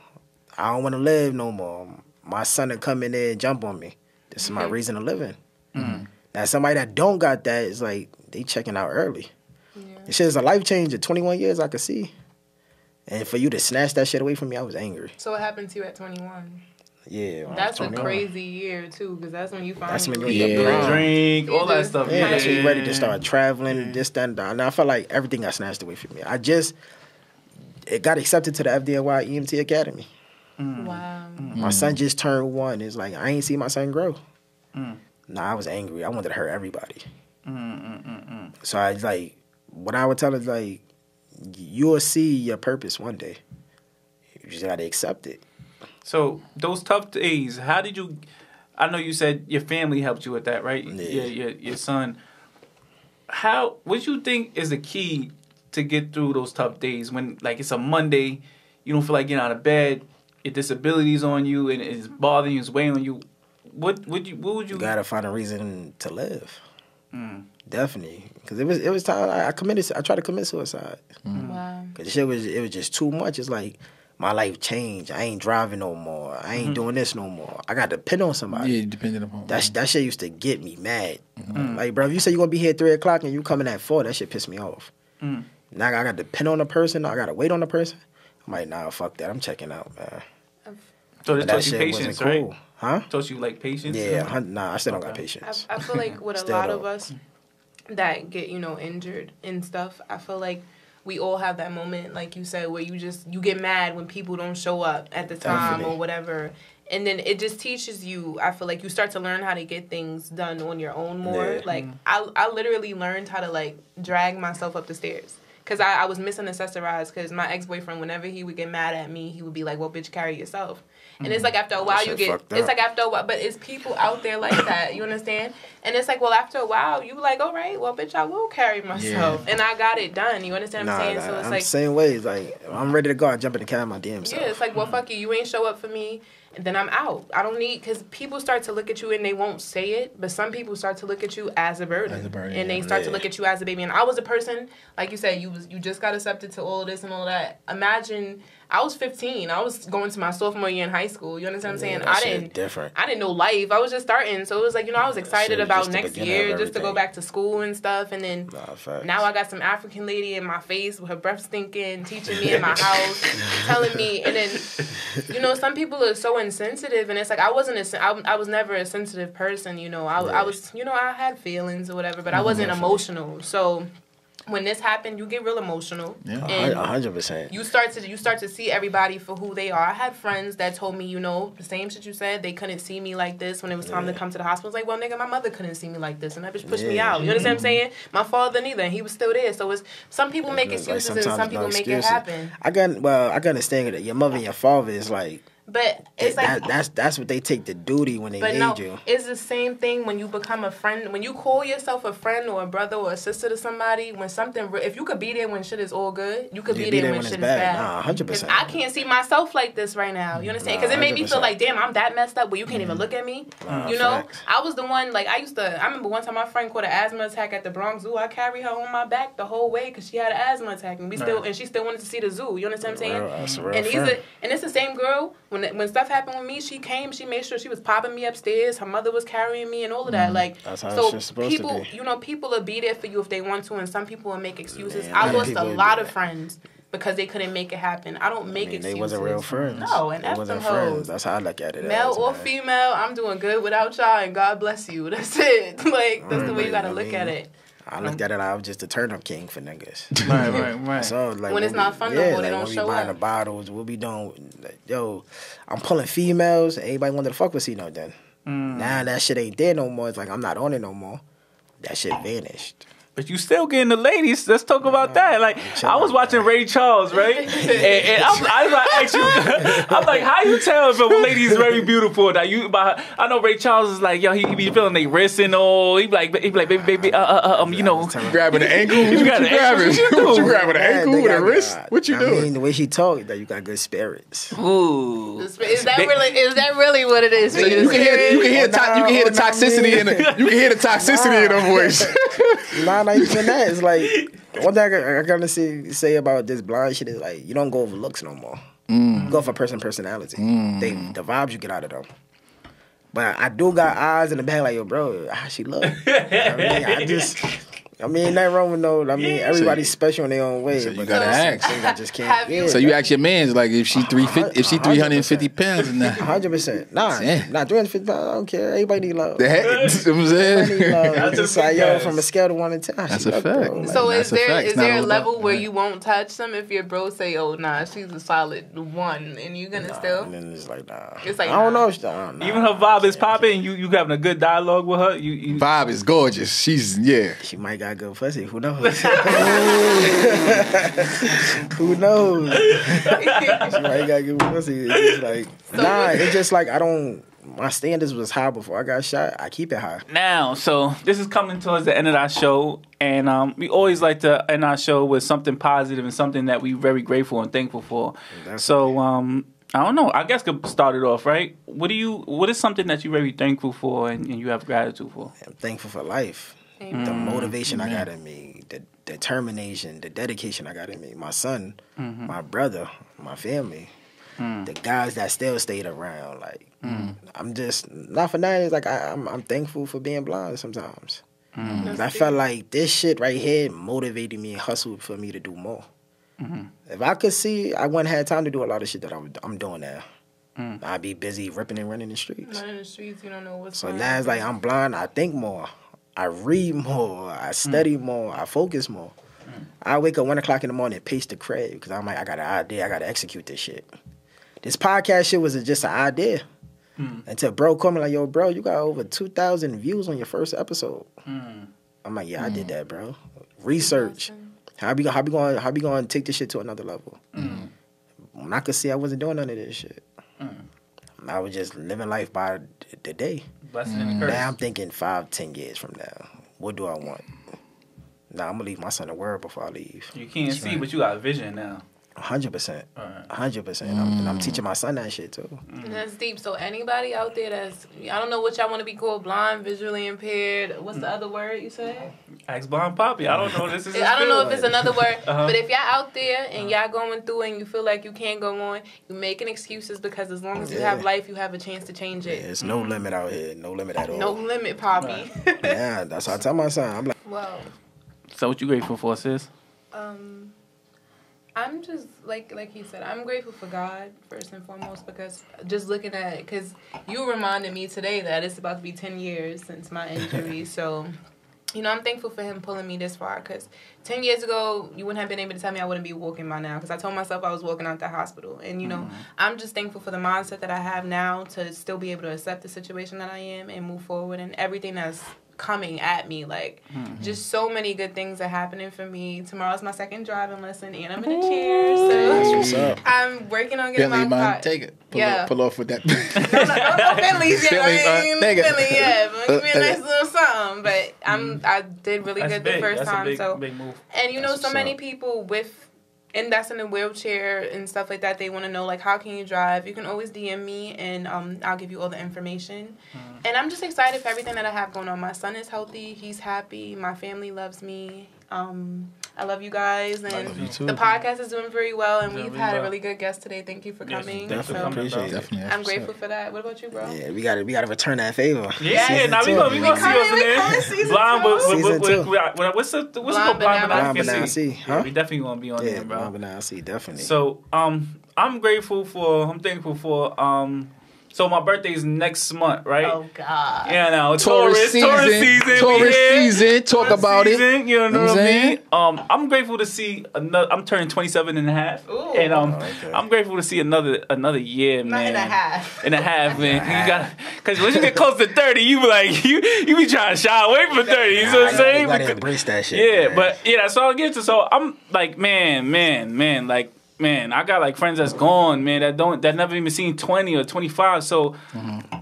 I don't want to live no more. My son will come in there and jump on me. This is my reason of living. Mm-hmm. Now, somebody that don't got that is like, they checking out early. Yeah. This shit is a life change. At 21 years, I could see. And for you to snatch that shit away from me, I was angry. So what happened to you at 21? Yeah. That's a crazy year, too, because that's when you finally... drink, all that stuff. Yeah, that's when you're ready to start traveling, this, that, and that. And I felt like everything got snatched away from me. It got accepted to the FDNY EMT Academy. Wow. My son just turned 1. It's like, I ain't see my son grow. Nah, I was angry. I wanted to hurt everybody. So I like, what I would tell is like, you'll see your purpose one day. You just got to accept it. So those tough days, how did you? I know you said your family helped you with that, right? Yeah. Your son. What you think is the key to get through those tough days when, like, it's a Monday, you don't feel like getting out of bed, your disability's on you, and it's bothering you, it's weighing on you. What would you? You gotta find a reason to live. Definitely, because it was time I tried to commit suicide. Wow. Because it was just too much. It's like, my life changed. I ain't driving no more. I ain't doing this no more. I got to depend on somebody. Yeah, depending upon that shit used to get me mad. Like, bro, if you say you're gonna be here at 3:00 and you coming at 4, that shit pissed me off. Now I got to depend on the person. I got to wait on the person. I'm like, nah, fuck that. I'm checking out, man. So it taught you patience, right? Cool. Huh? Taught you like patience? Yeah, nah, I still don't got patience. I feel like with a lot of us that get, injured and stuff, I feel like we all have that moment, like you said, where you get mad when people don't show up at the time or whatever. And then it just teaches you, I feel like you start to learn how to get things done on your own more. Yeah. Like, I literally learned how to, like, drag myself up the stairs. Because I was missing accessorized because my ex-boyfriend, whenever he would get mad at me, he would be like, well, bitch, carry yourself. And it's like after a while but it's people out there like that, you understand? And it's like, well, after a while, you like, all right, well, bitch, I will carry myself. Yeah. And I got it done, you understand what I'm saying? So it's like... same way, it's like, I'm ready to go, I jump in the cab, my damn self. Yeah, it's like, well, fuck you ain't show up for me, and then I'm out. I don't need... Because people start to look at you and they won't say it, but some people start to look at you as a burden. And they start to look at you as a baby. And I was a person, like you said, you just got accepted to all of this and all that. Imagine... I was 15. I was going to my sophomore year in high school. You understand what I'm saying? I didn't know life. I was just starting. So it was like, I was excited about next year just to go back to school and stuff. And then now I got some African lady in my face with her breath stinking, teaching me in my house, telling me. And then, some people are so insensitive. And it's like, I was never a sensitive person, I was, I had feelings or whatever, but I wasn't emotional. So... when this happened, you get real emotional. Yeah, and 100%. You start to see everybody for who they are. I had friends that told me, the same shit you said. They couldn't see me like this when it was time to come to the hospital. It's like, well, nigga, my mother couldn't see me like this, and that bitch pushed me out. You understand what I'm saying? My father neither, and he was still there. So it's some people make excuses and some people make it happen. I can understand that your mother and your father is like. But it's like that's what they take the duty when they made you. It's the same thing when you become a friend. When you call yourself a friend or a brother or a sister to somebody, when if you could be there when shit is all good, you could be there when shit is bad. Nah, 100%. I can't see myself like this right now. You understand? Because it made me feel like, damn, I'm that messed up where you can't even look at me. Facts. I was the one, like, I remember one time my friend caught an asthma attack at the Bronx Zoo. I carried her on my back the whole way because she had an asthma attack, and she still wanted to see the zoo. You understand what I'm saying? And it's the same girl. When stuff happened with me, she came. She made sure she was popping me upstairs. Her mother was carrying me and all of that. Like, that's how it's supposed to be. People will be there for you if they want to, and some people will make excuses. I lost a lot of friends because they couldn't make it happen. I don't make excuses. They wasn't real friends. No, and F them hoes. That's how I look at it. Male or female, I'm doing good without y'all, and God bless you. That's it. Like, that's the way you gotta look at it. I looked at it, I was just a turnip king for niggas. Right. So, like, when it's not fun no more, they don't show up. When we buying the bottles, we'll be doing, I'm pulling females, and everybody wanted to fuck with C-No then. Now that shit ain't there no more. It's like, I'm not on it no more. That shit vanished. But you still getting the ladies. Let's talk about that. Like, I was watching Ray Charles, right? and I was like, ask you, I'm like, how you tell if a lady's very beautiful? That I know Ray Charles is like, yo, he be feeling they wrists and all. He be like, baby, grabbing the ankle. What you grabbing? What you grabbing the ankle with a wrist? What you doing? I mean, the way she talked, that you got good spirits. Ooh, is that really what it is? So you can hear the toxicity in her voice. not even that. It's like one thing I gotta say about this blind shit is like you don't go over looks no more. You go for personality. The vibes you get out of them. But I do got eyes in the back like, yo, bro, how she look? I mean, nothing wrong with no. I mean, everybody's special in their own way. So you gotta ask. I just can't. So you ask your man's like if she 350 pounds and that. 100%. Nah, 350 pounds. I don't care. Everybody need love. That's what I'm saying. It's just like yo, from a scale of 1 to 10. That's a fact. Like, so is there a level where you won't touch them if your bro say, oh nah, she's a solid 1, and you gonna still? And then it's like nah. It's like I don't know. Even her vibe is popping. You having a good dialogue with her. You vibe is gorgeous. She's She might got good pussy. Who knows? Who knows? She might got good pussy. It's just like it's just like I don't. My standards was high before I got shot. I keep it high. Now, so this is coming towards the end of our show, and we always like to end our show with something positive and something that we're very grateful and thankful for. Definitely. So, I don't know. I guess could start it off, right? What is something that you're very thankful for and you have gratitude for? I'm thankful for life. The motivation I got in me, the determination, the dedication I got in me. My son, my brother, my family, the guys that still stayed around. Like I'm just not for that. It's like I'm thankful for being blind sometimes. I felt like this shit right here motivated me and hustled for me to do more. If I could see, I wouldn't have time to do a lot of shit that I'm doing now. I'd be busy ripping and running the streets. Running the streets, you don't know what's so now it's like I'm blind. I think more. I read more. I study more. I focus more. I wake up 1 o'clock in the morning and pace the crib because I'm like, I got an idea. I got to execute this shit. This podcast shit was just an idea. Until bro called me like, yo, bro, you got over 2,000 views on your first episode. I'm like, yeah, I did that, bro. Research. How we gonna take this shit to another level? When I could see I wasn't doing none of this shit. I was just living life by the day. Blessing and curse. Now I'm thinking 5-10 years from now. What do I want? Nah, I'm gonna leave my son the world before I leave. You can't see, but you got a vision now. 100%. 100%. I'm teaching my son that shit too. That's deep. So anybody out there that's, I don't know what y'all want to be called, blind, visually impaired. What's the other word you said? Ask Blind Poppy. I don't know. This is. I don't know if it's another word, but if y'all out there and y'all going through and you feel like you can't go on, you making excuses because as long as you have life, you have a chance to change it. There's no limit out here. No limit at all. No limit, Poppy. Yeah, that's what I tell my son. I'm like, well. So what you grateful for, sis? I'm just, like he said, I'm grateful for God, first and foremost, because just looking at it, because you reminded me today that it's about to be 10 years since my injury, so, I'm thankful for him pulling me this far, because 10 years ago, you wouldn't have been able to tell me I wouldn't be walking by now, because I told myself I was walking out the hospital, and, I'm just thankful for the mindset that I have now to still be able to accept the situation that I am and move forward, and everything that's coming at me, just so many good things are happening for me. Tomorrow's my second driving lesson and I'm in a chair, so I'm working on getting Bentley, my car. Take it. Pull off with that. no Bentleys yet. Take it. Bentley yet. Give me a nice little something. But I did really good the first time. Big move. And so many people and that's in a wheelchair and stuff like that, they want to know, how can you drive? You can always DM me, and I'll give you all the information. And I'm just excited for everything that I have going on. My son is healthy. He's happy. My family loves me. I love you guys. And the podcast is doing very well, and we've had a really good guest today. Thank you for coming. Definitely appreciate it. I'm grateful for that. What about you, bro? Yeah, we gotta return that favor. Yeah, now we gonna see us in there. Blind, what's the Blind Banana See? Huh? We definitely gonna be on there, bro. Blind Banana See, definitely. So, I'm thankful for, so my birthday's next month, right? Oh God! Yeah, now Taurus season. Talk about it. You know what I mean? I'm grateful to see another. I'm turning 27 and a half, and I'm grateful to see another year, man. Not in a half. In a half, man. You got because when you get close to 30, you be like you be trying to shy away from 30. You know what I'm saying? You gotta embrace that shit. Yeah, man. but that's all I get to. So I'm like, man, I got friends that's gone, man, that never even seen 20 or 25. So,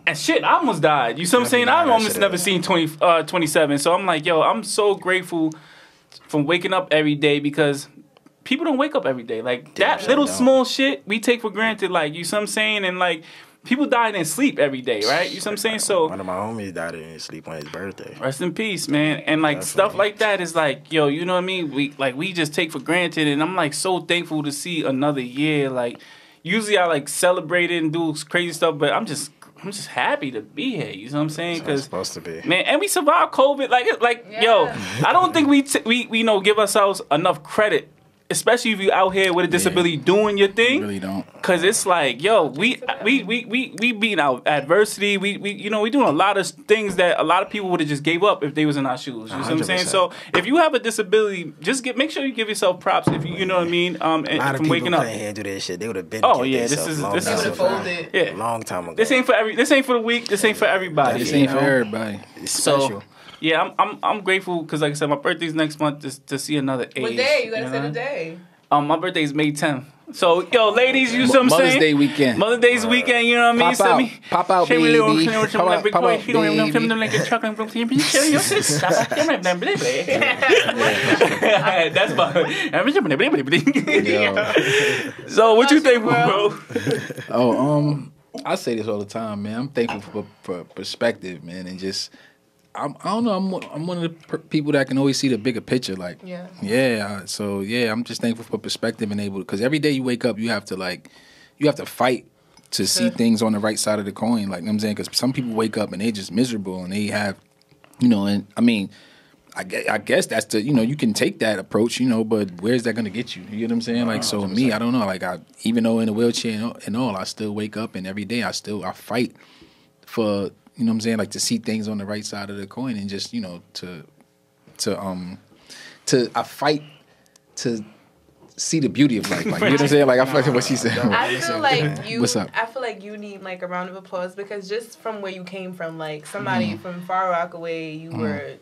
and shit, I almost died. You see what I'm saying? I've almost never seen 27. So I'm like, yo, I'm so grateful from waking up every day because people don't wake up every day. That little small shit we take for granted. You see what I'm saying? And people die in their sleep every day, right? You know what I'm saying? So one of my homies died in his sleep on his birthday. Rest in peace, man. And like stuff like that is like, yo, you know what I mean? We just take for granted, and I'm like so thankful to see another year. Like usually I like celebrate it and do crazy stuff, but I'm just happy to be here. You know what I'm saying? Because supposed to be, man, and we survived COVID. Yo, I don't think we give ourselves enough credit. Especially if you out here with a disability doing your thing, you really don't. Cause it's like, yo, we beating out adversity. We doing a lot of things that a lot of people would have just gave up if they was in our shoes. You know what I'm saying? So if you have a disability, just make sure you give yourself props. If you know what I mean. A lot of people couldn't handle that shit. They would have been. Oh yeah, this is folded. Yeah, long time ago. This ain't for the weak. This ain't for everybody. This ain't for everybody. It's special. So, yeah, I'm grateful because, like I said, my birthday's next month to see another age. What day? You gotta say the day. My birthday's May 10th. So, yo, ladies, you know what I'm saying? Mother's Day weekend. Mother's Day's weekend, you know what I mean? Pop out, baby. Pop out, That's fine. So, what you think, bro? I say this all the time, man. I'm thankful for perspective, man, and just I don't know. I'm one of the people that can always see the bigger picture. Like, So I'm just thankful for perspective and able because every day you wake up, you have to fight to see things on the right side of the coin. Like, you know what I'm saying, because some people wake up and they just miserable and they have, and I mean, I guess that's the you can take that approach, but where's that gonna get you? You know what I'm saying? Like, so me, I don't know. Like, even though in a wheelchair and all, I still wake up and every day I fight for. You know what I'm saying? Like to see things on the right side of the coin and just, I fight to see the beauty of life. Like, you know what I'm saying? Like, I feel like what she said. I feel like you. What's up? I feel like you need like a round of applause because just from where you came from, like somebody from Far Rockaway, you were.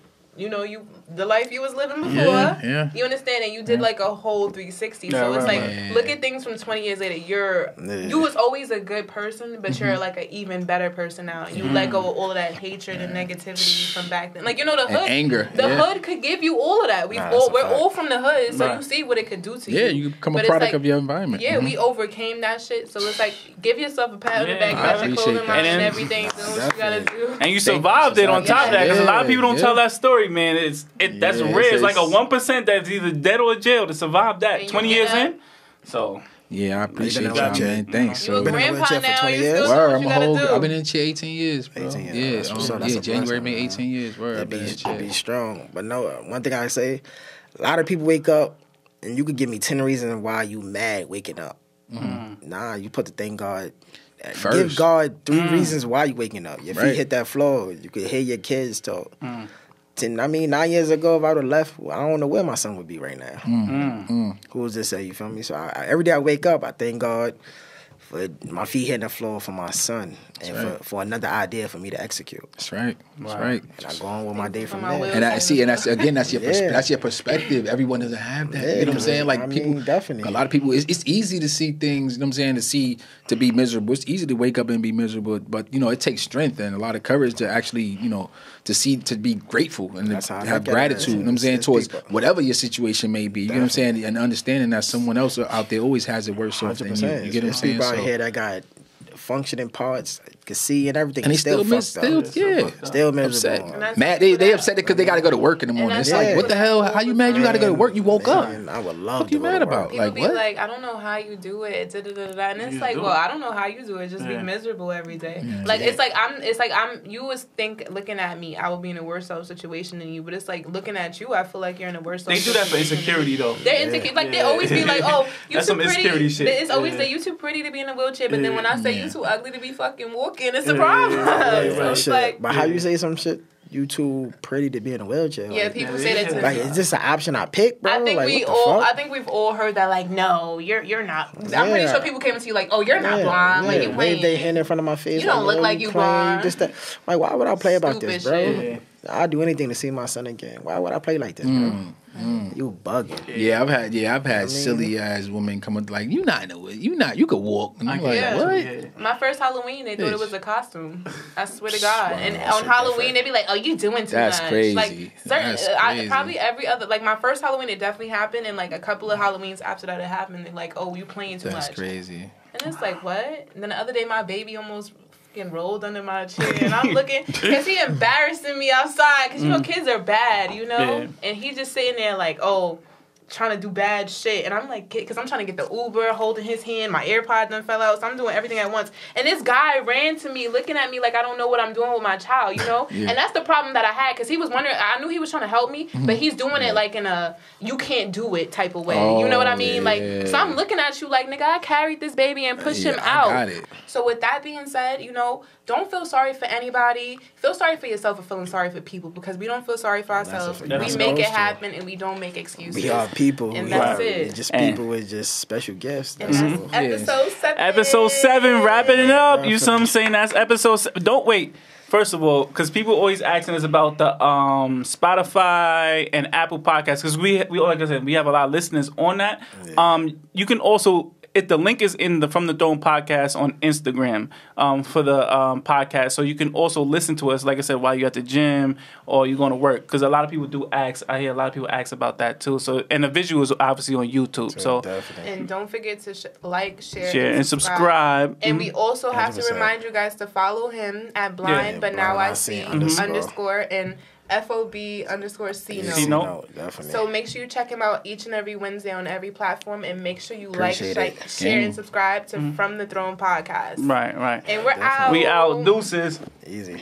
The life you was living before. Yeah. You understand? And you did like a whole 360. So it's like, look at things from 20 years later. You was always a good person, but you're like an even better person now. And you let go of all of that hatred and negativity from back then. Like, the hood. And anger. The hood could give you all of that. We're all from the hood, so you see what it could do to you. Yeah, you become a product of your environment. Yeah, we overcame that shit. So it's like, give yourself a pat on the back, got your clothing line and everything. Do what you gotta do. And you survived it on top of that, because a lot of people don't tell that story, man. That's rare. It's like a 1% that's either dead or jail to survive that 20 years in. So yeah, I appreciate y'all, man. Thanks. You a grandpa now. You still do what you gotta do. I've been in chair 18 years, bro. 18 years. Yeah, January made 18 years. Word. Be strong. But no, one thing I say, a lot of people wake up and you could give me 10 reasons why you mad waking up. Nah, you put the thank God. First. Give God 3 reasons why you waking up. Your feet hit that floor. You could hear your kids talk. 9 years ago, if I would have left, I don't know where my son would be right now. Who was this say? You feel me? So every day I wake up, I thank God for my feet hitting the floor for my son and for another idea for me to execute. That's right. That's right. And I go on with my day from there. And that's your perspective. Everyone doesn't have that. You know what I'm saying? Like, people, definitely. A lot of people, it's easy to see things, you know what I'm saying, to be miserable. It's easy to wake up and be miserable, but, it takes strength and a lot of courage to actually, to be grateful and to have gratitude, you know what I'm saying, towards whatever your situation may be. You know what I'm saying? And understanding that someone else out there always has it worse off than you. You get what I'm saying? People out here that got functioning parts, can see and everything, and they still miserable. Mad. They upset because they got to go to work in the morning. It's like, what the hell? How you mad? You got to go to work. You woke up. I would love. What you mad about? People be like, I don't know how you do it. And it's like, well, I don't know how you do it. Just be miserable every day. Like it's like I'm. You was looking at me, I would be in a worse situation than you. But it's like looking at you, I feel like you're in a worse. They do that for insecurity though. They're insecure. Like they always be like, oh, you too pretty. It's always that you too pretty to be in a wheelchair. But then when I say you too ugly to be fucking walking, it's a problem. So it's like, but how you say some shit? You too pretty to be in a wheelchair. Yeah, people say that to me. Like, is this an option I pick, bro? I think we've all heard that. Like, no, you're not. I'm pretty sure people came to you like, oh, you're not blind. Like, you wave their hand in front of my face. You don't look like you blind. Like, why would I play about this, bro? Shit. I'd do anything to see my son again. Why would I play like this, bro? You bugging. Yeah, I've had silly ass women come up like, you could walk. And I'm like, what? My first Halloween, they thought it was a costume. I swear to God. And on Halloween, they'd be like, oh, you doing too much. That's crazy. Like, probably every other, like my first Halloween, it definitely happened. And like a couple of Halloweens after that, it happened. They're like, oh, you playing too much. That's crazy. And it's like, what? And then the other day, my baby almost fucking rolled under my chair. And I'm looking, because he embarrassing me outside. Because, you know, kids are bad, you know? Yeah. And he just sitting there like, oh, trying to do bad shit. And I'm like, because I'm trying to get the Uber, holding his hand. My AirPod done fell out. So I'm doing everything at once. And this guy ran to me, looking at me like I don't know what I'm doing with my child, you know? Yeah. And that's the problem that I had, because he was wondering, I knew he was trying to help me, but he's doing it like in a, you can't do it type of way. Oh, you know what I mean? Yeah. Like, so I'm looking at you like, nigga, I carried this baby and pushed him out. I got it. So with that being said, you know, don't feel sorry for anybody. Feel sorry for yourself for feeling sorry for people, because we don't feel sorry for ourselves. We make it happen, and we don't make excuses. We are people. And that's it. Just people with just special gifts. And that's episode 7. Episode 7, wrapping it up. You see what I'm saying? That's episode 7. Don't wait. First of all, because people always asking us about the Spotify and Apple podcasts, because we like I said, we have a lot of listeners on that. Yeah. You can also, the link is in the From the Throne podcast on Instagram for the podcast, so you can also listen to us, like I said, while you're at the gym or you're going to work, because a lot of people do ask. I hear a lot of people ask about that too. So, and the visual is obviously on YouTube. So definitely. And don't forget to like, share, and subscribe. And we also have 100%. To remind you guys to follow him at Blind, but now I see _ and FOB_C-Note. Definitely. So make sure you check him out each and every Wednesday on every platform, and make sure you share, and subscribe to From the Throne podcast. Right. And we're out. We out. Deuces. Easy.